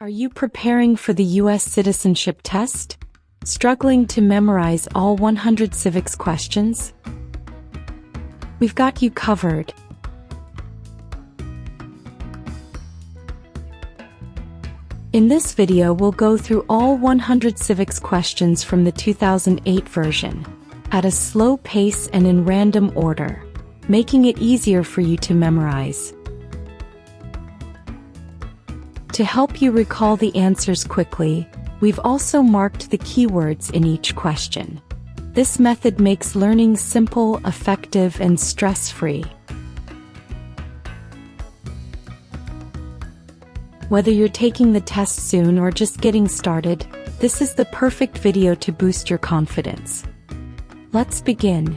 Are you preparing for the U.S. Citizenship Test? Struggling to memorize all 100 civics questions? We've got you covered. In this video, we'll go through all 100 civics questions from the 2008 version, at a slow pace and in random order, making it easier for you to memorize. To help you recall the answers quickly, we've also marked the keywords in each question. This method makes learning simple, effective, and stress-free. Whether you're taking the test soon or just getting started, this is the perfect video to boost your confidence. Let's begin.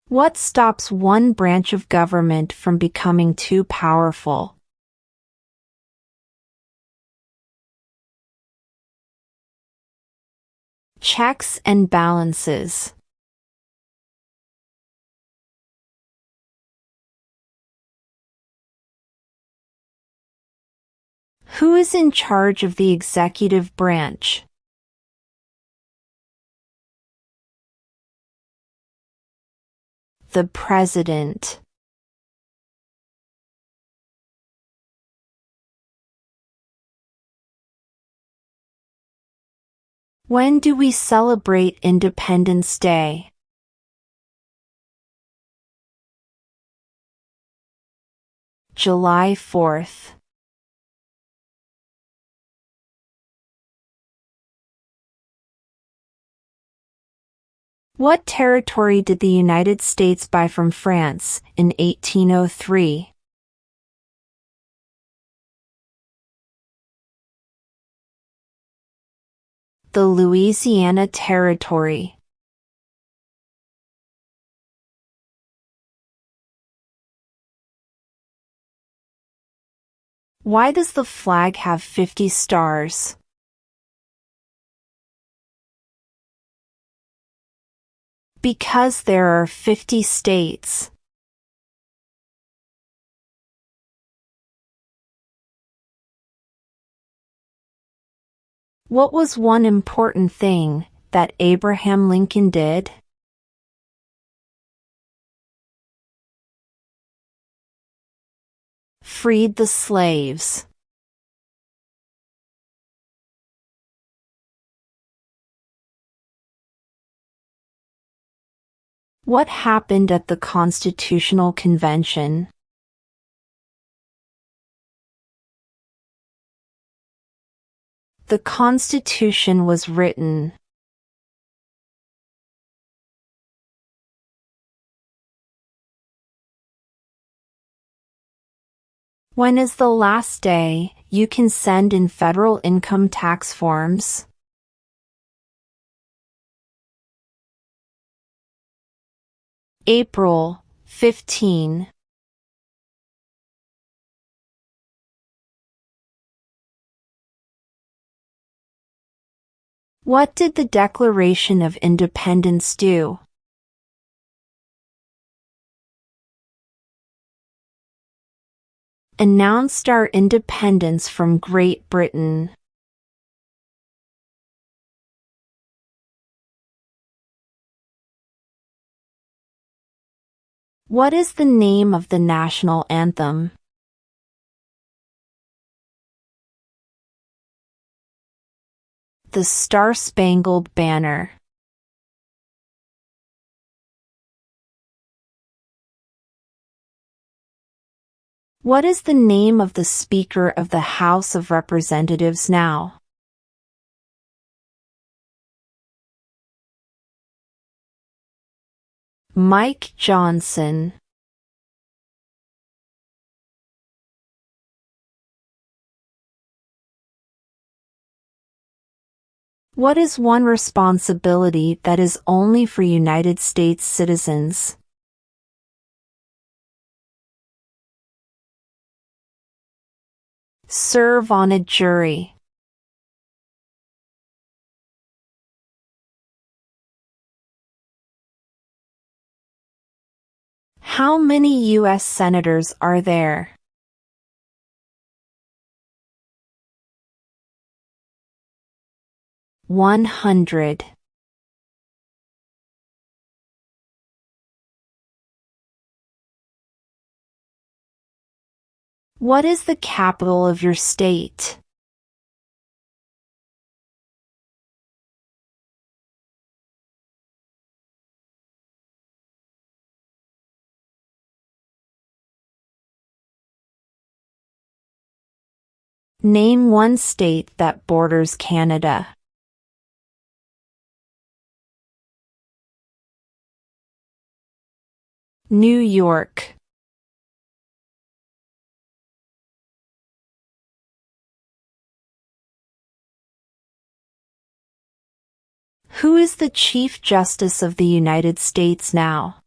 What stops one branch of government from becoming too powerful? Checks and balances. Who is in charge of the executive branch? The President. When do we celebrate Independence Day? July 4th. What territory did the United States buy from France in 1803? The Louisiana Territory. Why does the flag have 50 stars? Because there are 50 states. What was one important thing that Abraham Lincoln did? Freed the slaves. What happened at the Constitutional Convention? The Constitution was written. When is the last day you can send in federal income tax forms? April 15. What did the Declaration of Independence do? Announced our independence from Great Britain. What is the name of the national anthem? The Star-Spangled Banner. What is the name of the Speaker of the House of Representatives now? Mike Johnson. What is one responsibility that is only for United States citizens? Serve on a jury. How many U.S. senators are there? 100. What is the capital of your state? Name one state that borders Canada. New York. Who is the Chief Justice of the United States now?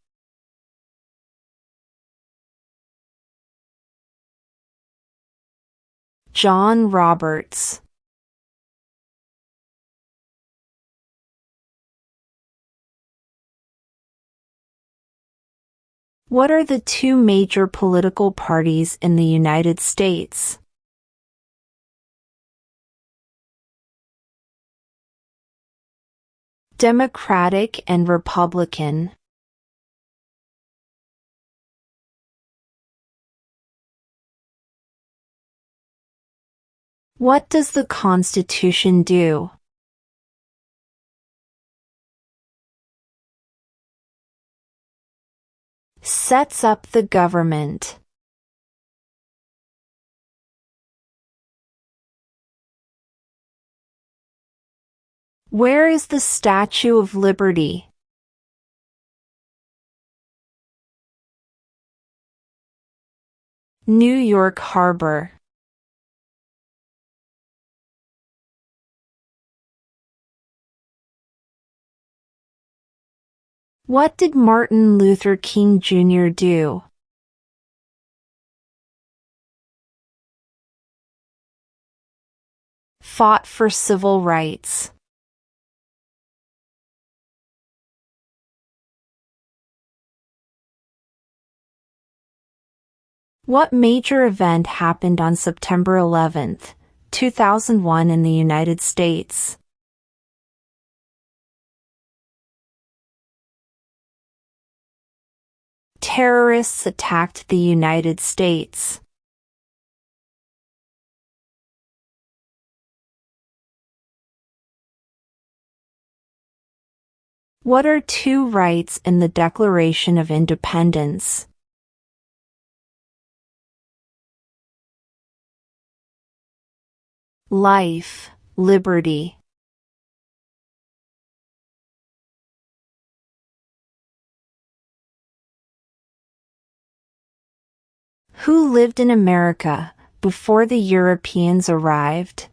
John Roberts. What are the two major political parties in the United States? Democratic and Republican. What does the Constitution do? Sets up the government. Where is the Statue of Liberty? New York Harbor. What did Martin Luther King Jr. do? Fought for civil rights. What major event happened on September 11, 2001 in the United States? Terrorists attacked the United States. What are two rights in the Declaration of Independence? Life, liberty. Who lived in America before the Europeans arrived?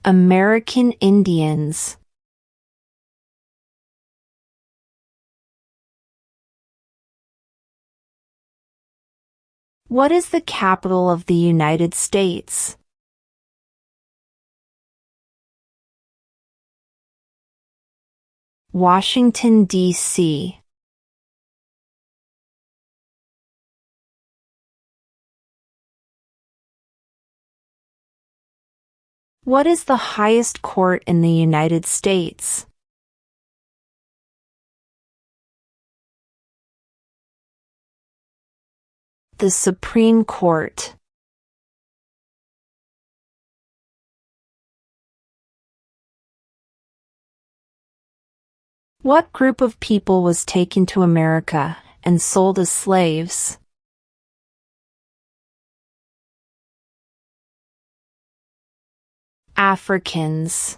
American Indians. What is the capital of the United States? Washington, D.C. What is the highest court in the United States? The Supreme Court. What group of people was taken to America and sold as slaves? Africans.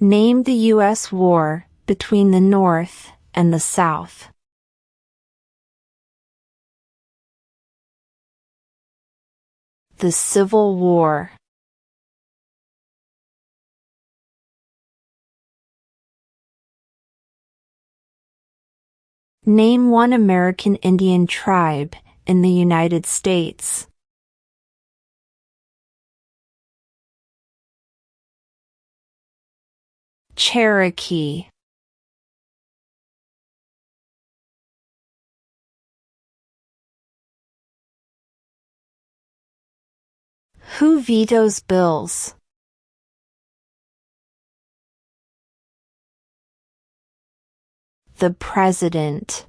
Name the U.S. war between the North and the South. The Civil War. Name one American Indian tribe in the United States? Cherokee. Who vetoes bills? The President.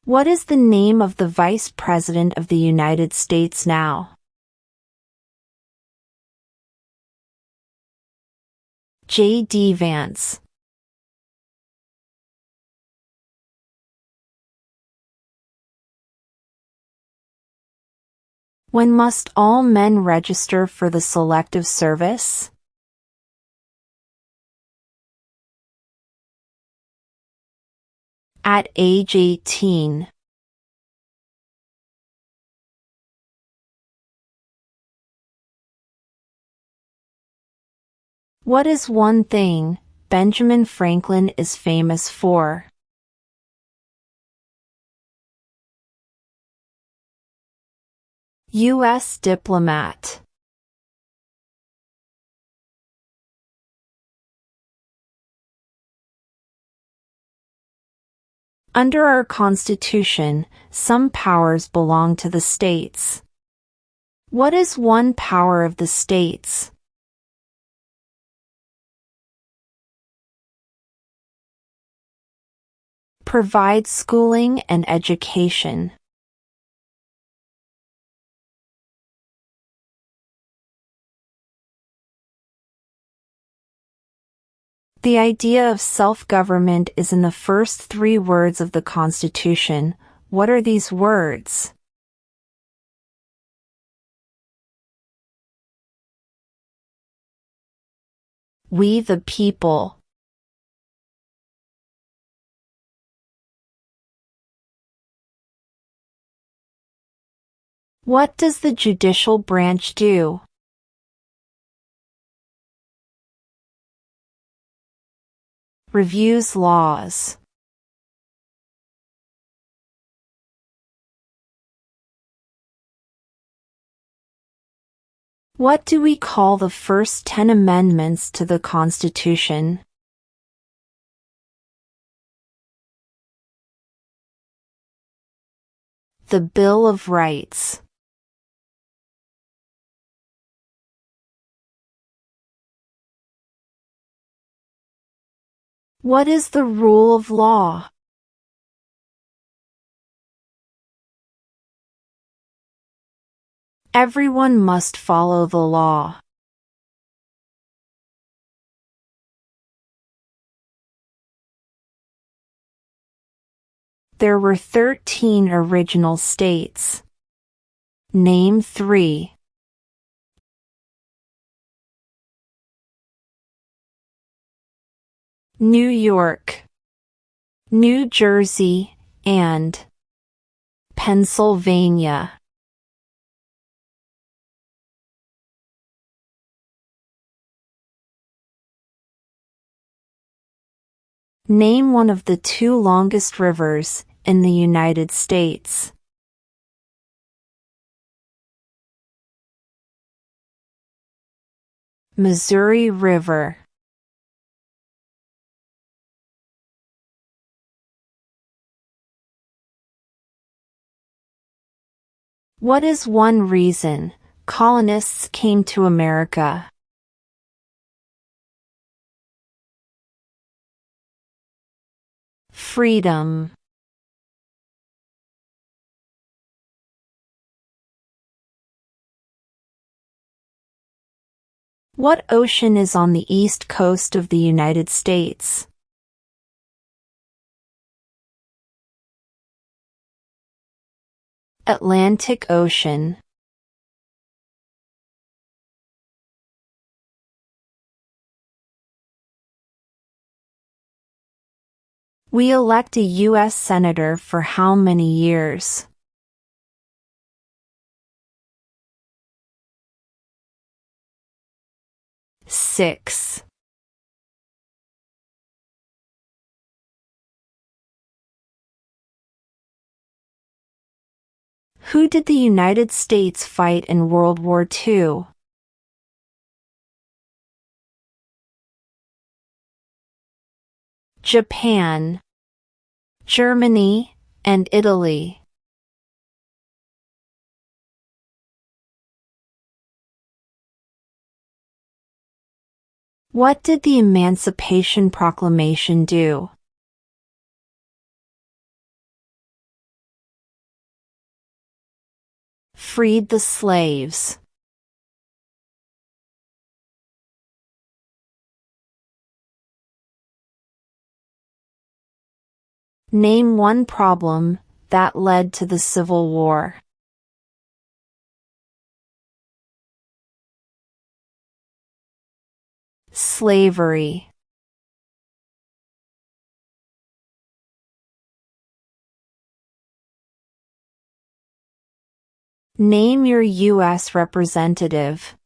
What is the name of the Vice President of the United States now? J.D. Vance. When must all men register for the Selective Service? At age 18. What is one thing Benjamin Franklin is famous for? U.S. diplomat. Under our Constitution, some powers belong to the states. What is one power of the states? Provide schooling and education. The idea of self-government is in the first 3 words of the Constitution. What are these words? We the people. What does the judicial branch do? Reviews laws. What do we call the first 10 amendments to the Constitution? The Bill of Rights. What is the rule of law? Everyone must follow the law. There were 13 original states. Name 3. New York, New Jersey, and Pennsylvania. Name one of the 2 longest rivers in the United States. Missouri River. What is one reason colonists came to America? Freedom. What ocean is on the east coast of the United States? Atlantic Ocean. We elect a U.S. Senator for how many years? Six. Who did the United States fight in World War II? Japan, Germany, and Italy. What did the Emancipation Proclamation do? Freed the slaves. Name one problem that led to the Civil War. Slavery. Name your U.S. representative.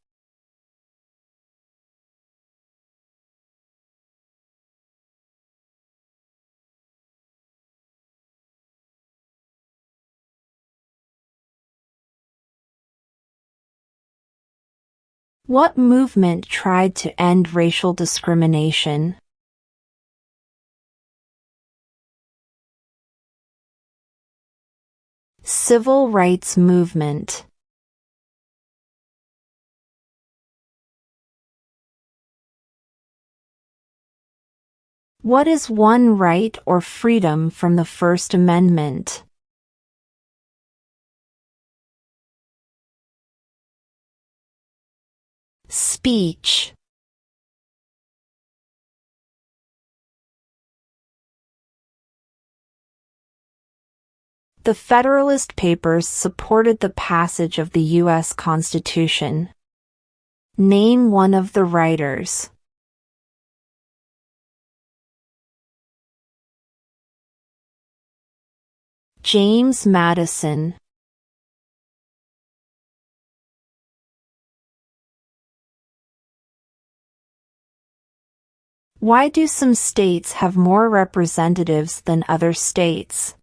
What movement tried to end racial discrimination? Civil rights movement. What is one right or freedom from the First Amendment? Speech. The Federalist Papers supported the passage of the U.S. Constitution. Name one of the writers. James Madison. Why do some states have more representatives than other states?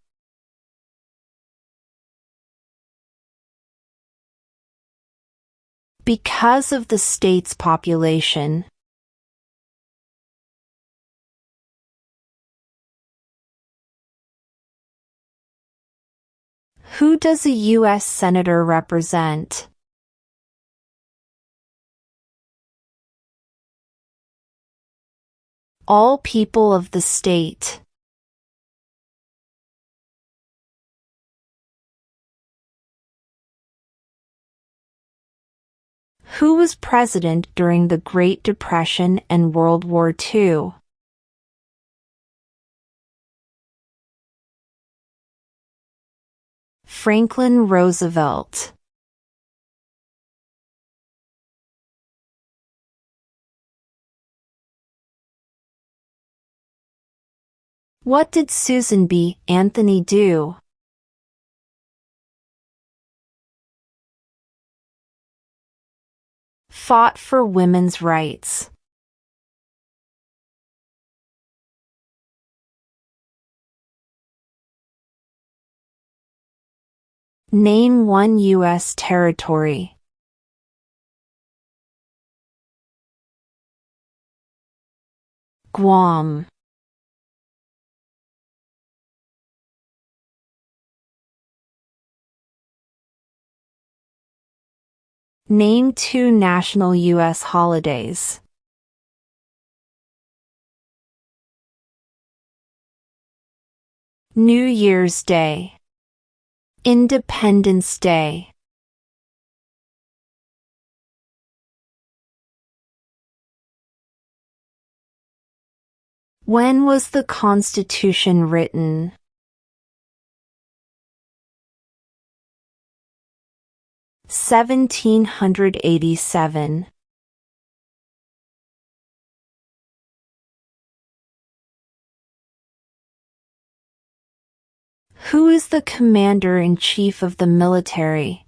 Because of the state's population. Who does a U.S. Senator represent? All people of the state. Who was president during the Great Depression and World War II? Franklin Roosevelt. What did Susan B. Anthony do? Fought for women's rights. Name one U.S. territory. Guam. Name two national U.S. holidays. New Year's Day. Independence Day. When was the Constitution written? 1787. Who is the Commander-in-Chief of the military?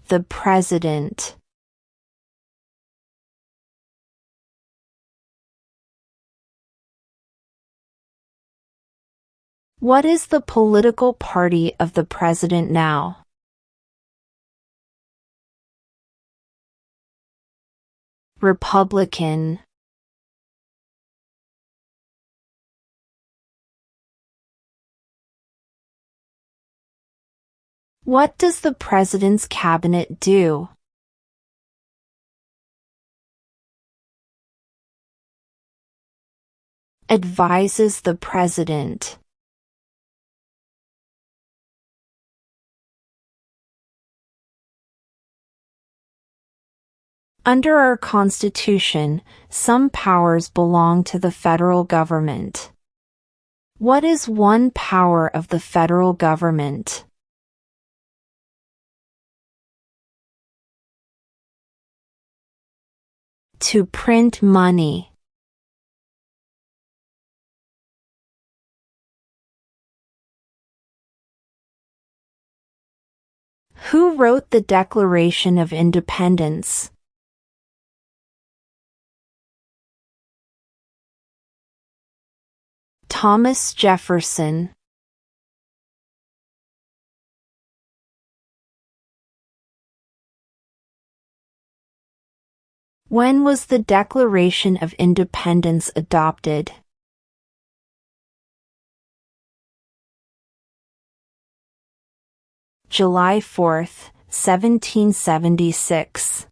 The President. What is the political party of the president now? Republican. What does the president's cabinet do? Advises the president. Under our Constitution, some powers belong to the federal government. What is one power of the federal government? To print money. Who wrote the Declaration of Independence? Thomas Jefferson. When was the Declaration of Independence adopted? July 4, 1776.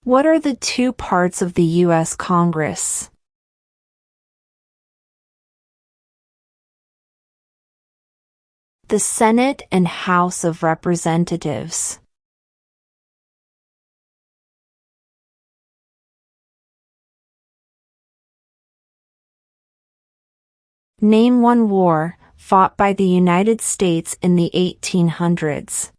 What are the two parts of the U.S. Congress? The Senate and House of Representatives. Name one war fought by the United States in the 1800s.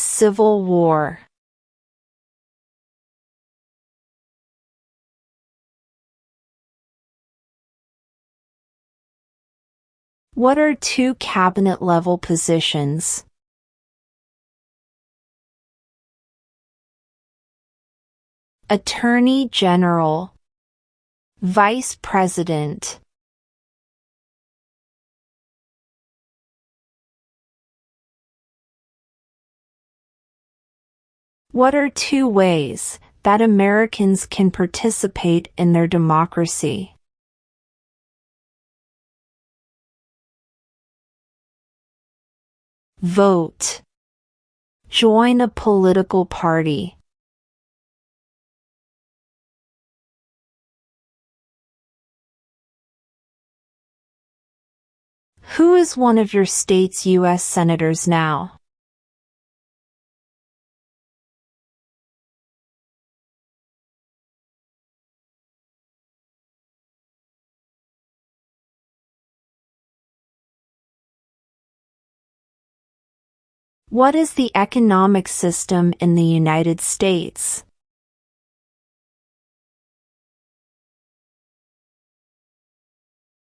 Civil War. What are two cabinet-level positions? Attorney General. Vice President. What are two ways that Americans can participate in their democracy? Vote. Join a political party. Who is one of your state's U.S. senators now? What is the economic system in the United States?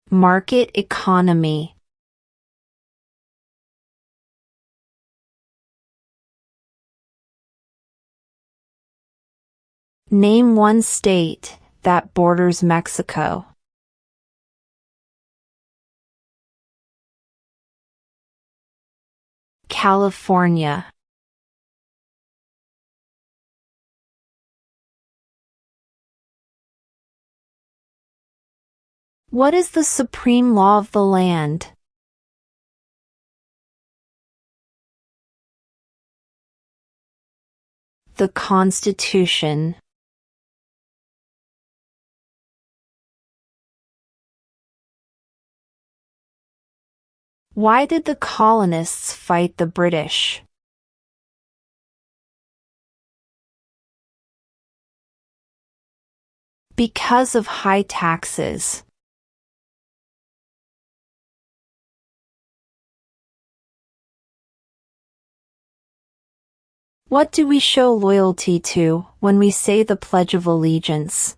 Market economy. Name one state that borders Mexico. California. What is the supreme law of the land? The Constitution. Why did the colonists fight the British? Because of high taxes. What do we show loyalty to when we say the Pledge of Allegiance?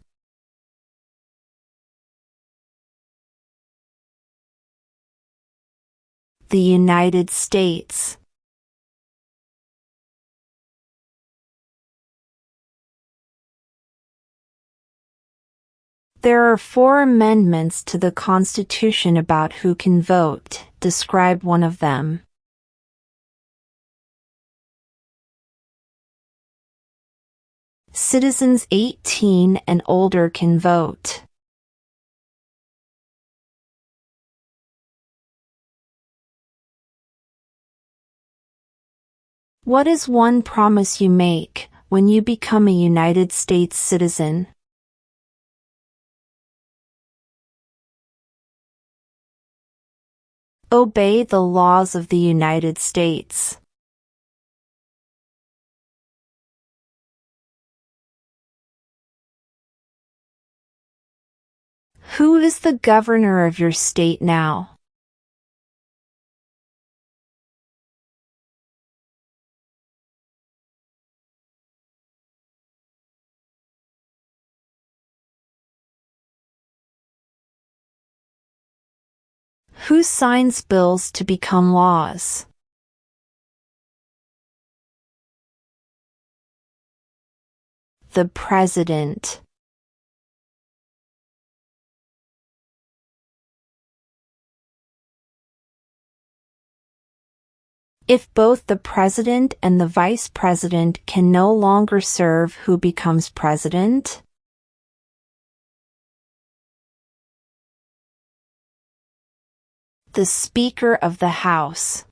The United States. There are 4 amendments to the Constitution about who can vote. Describe one of them. Citizens 18 and older can vote. What is one promise you make when you become a United States citizen? Obey the laws of the United States. Who is the governor of your state now? Who signs bills to become laws? The President. If both the President and the Vice President can no longer serve, who becomes President? The Speaker of the House.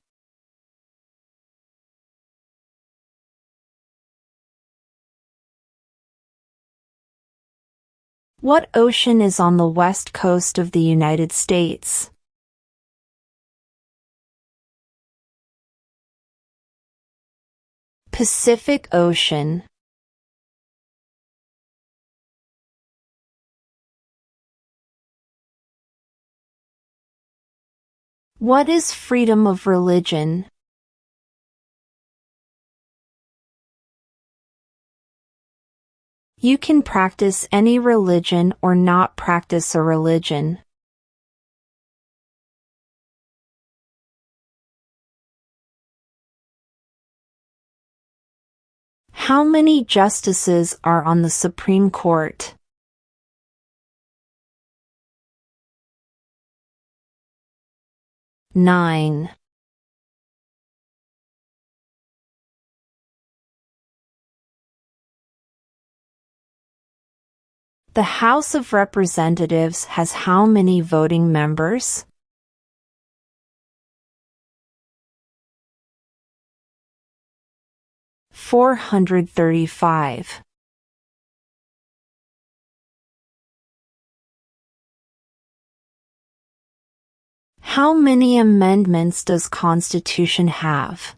What ocean is on the west coast of the United States? Pacific Ocean. What is freedom of religion? You can practice any religion or not practice a religion. How many justices are on the Supreme Court? 9. The House of Representatives has how many voting members? 435. How many amendments does Constitution have?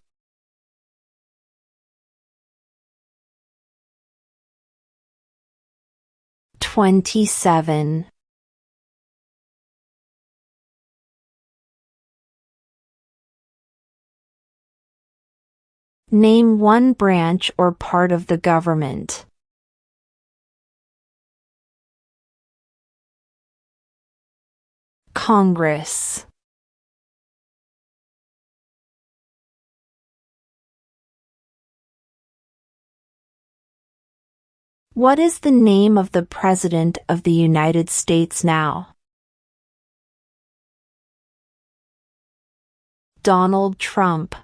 27. Name one branch or part of the government. Congress. What is the name of the President of the United States now? Donald Trump.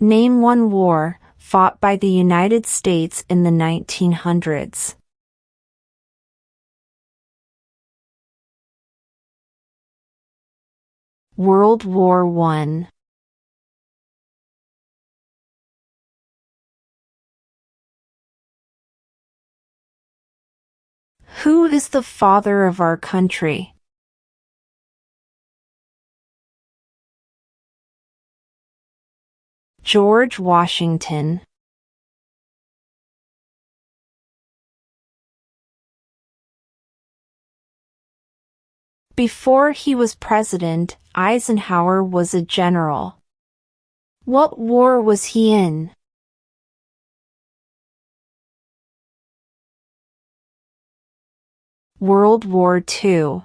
Name one war fought by the United States in the 1900s. World War I. Who is the father of our country? George Washington. Before he was president, Eisenhower was a general. What war was he in? World War II.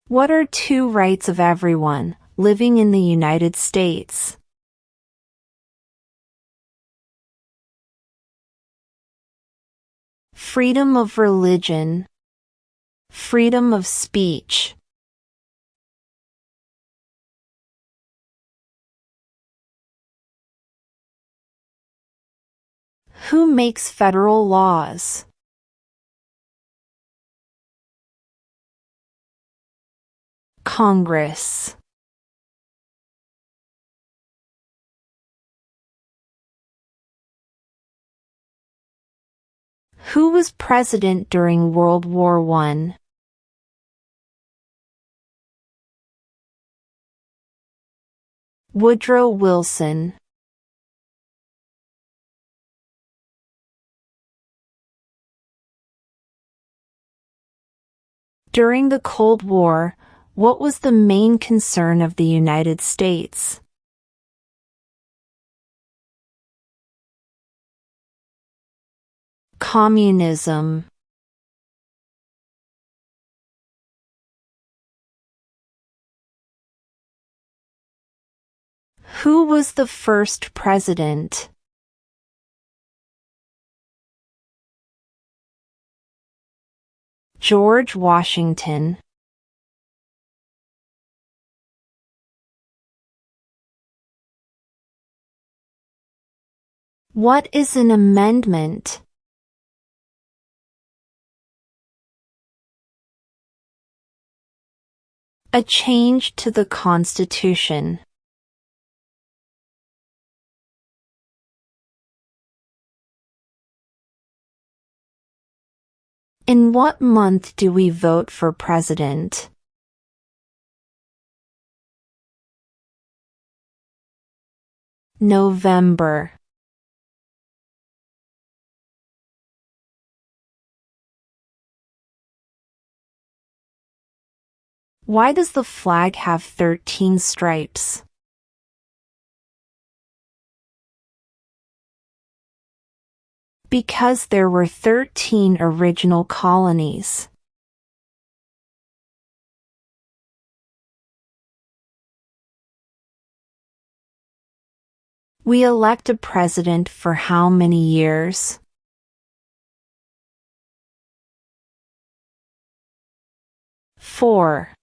What are two rights of everyone living in the United States? Freedom of religion, freedom of speech. Who makes federal laws? Congress. Who was president during World War I? Woodrow Wilson. During the Cold War, what was the main concern of the United States? Communism. Who was the first president? George Washington. What is an amendment? A change to the Constitution. In what month do we vote for president? November. Why does the flag have 13 stripes? Because there were 13 original colonies. We elect a president for how many years? 4.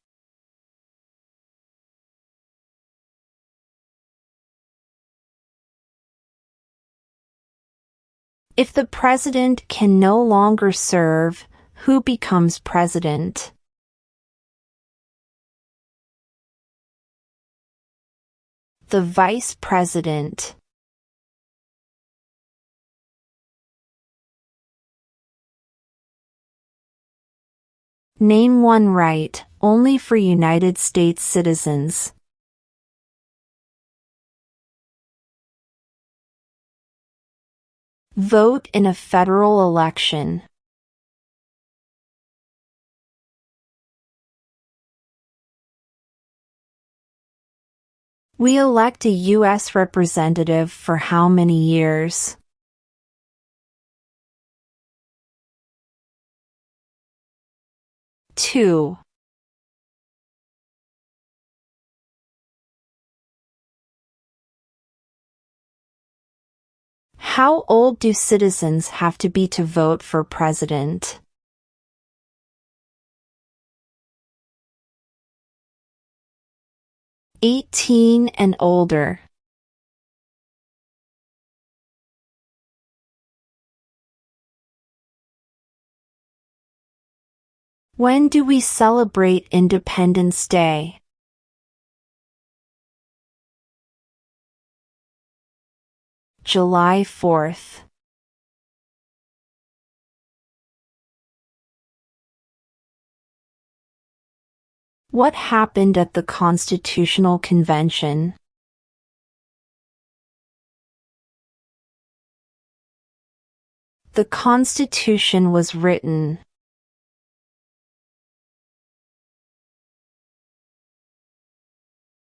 If the president can no longer serve, who becomes president? The vice president. Name one right, only for United States citizens. Vote in a federal election. We elect a U.S. representative for how many years? 2. How old do citizens have to be to vote for president? 18 and older. When do we celebrate Independence Day? July 4th. What happened at the Constitutional Convention? The Constitution was written.